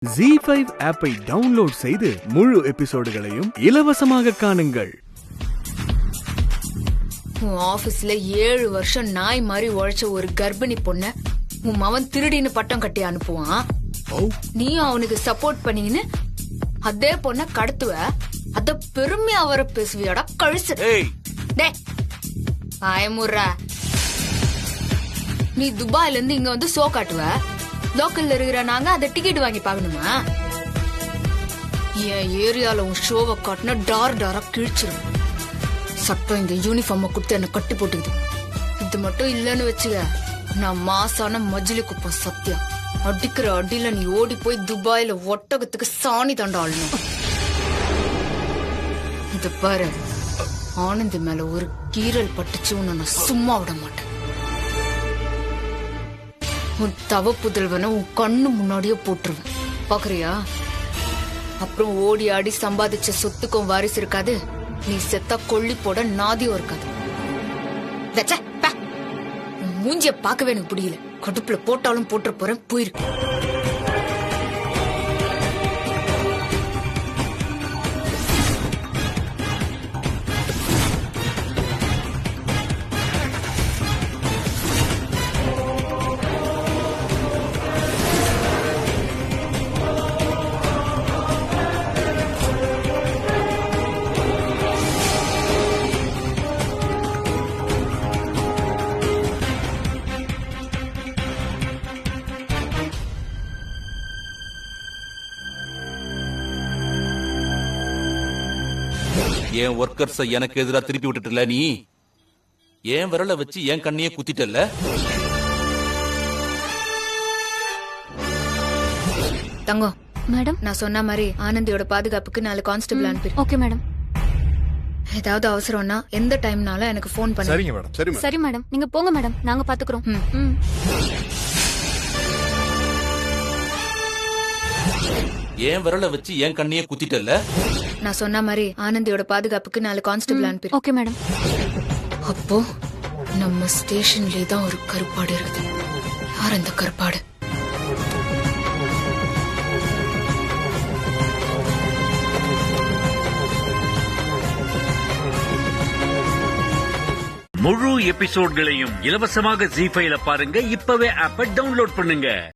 ZEE5 ஆப்பை download செய்து முழு எபிசோடுகளையும் இலவசமாக காணுங்கள். உன் ஆபீஸ்ல 7 வருஷம் நாய் மாதிரி உழைச்ச ஒரு கர்ப்பிணி பொண்ண உன் மவன் திருடின்னு பட்டம் கட்டி அனுப்புவான். நீயும் அவனுக்கு சப்போர்ட் பண்ணீங்கன்னு அதே பொண்ண கடத்துவ. அத பெருமையா வர பேசுவியாடா கழுசு. பயமுறா. நீ துபாயில இருந்து இங்க வந்து ஷோ காட்டுவ. லோக்கல்ல இருக்கிற நாங்க அதை டிக்கெட் வாங்கி பாக்கணுமா? என் ஏரியால உன் ஷோவை காட்டினா டாரா கிழிச்சிரும். சட்டம் இந்த யூனிஃபார்ம கொடுத்து என்ன கட்டி போட்டுக்குது. இது மட்டும் இல்லன்னு வச்சுக்க, நான் மாசான மஜிலி குப்பம் சத்யா. அடிக்கிற அடியில நீ ஓடி போய் துபாயில ஒட்டகத்துக்கு சாணி தண்டாளணும். இது பாரு, ஆனந்தி மேல ஒரு கீரல் பட்டுச்சு உன்னை நான் சும்மா விட மாட்டேன். உன் தவ புதல்வனை உன் கண்ணு முன்னாடியே போட்டுருவேன். பாக்குறியா? அப்புறம் ஓடி ஆடி சம்பாதிச்ச சொத்துக்கும் வாரிசு இருக்காது. நீ செத்தா கொள்ளி போட நாதியும் இருக்காது. மூஞ்சிய பார்க்கவே எனக்கு பிடிக்கல. கடுப்புல போட்டாலும் போட்டு போறேன். போயிருக்கு. என் ஒர்க்கர்ஸ எனக்கு எதிராக திருப்பி விட்டுட்டுல, நீ என் விரல வச்சு என் கண்ணையே குத்திட்டல்ல. தங்கம் மேடம், நான் சொன்ன மாதிரி ஆனந்தியோட பாதுகாப்புக்கு 4 கான்ஸ்டபிள் அனுப்பி. Okay madam. ஏதாவது அவசரம்னா எந்த டைம்னாலும் எனக்கு போன் பண்ணு. சரிங்க மேடம். சரி மேடம், நீங்க போங்க மேடம், நாங்க பாத்துக்கிறோம். என் விரல வச்சு என் கண்ணையே குத்திட்டல்ல. நான் சொன்ன மாதிரி ஆனந்தியோட பாதுகாப்புக்கு 4 கான்ஸ்டபிள் அனுப்பி. Okay madam. அப்போ நம்ம ஸ்டேஷன்லயே தான் ஒரு கருப்பாடு இருக்குது. யார் அந்த கருப்பாடு? முழு எபிசோட்களையும் இலவசமாக ZEE5ல பாருங்க. இப்பவே ஆப்பை டவுன்லோட் பண்ணுங்க.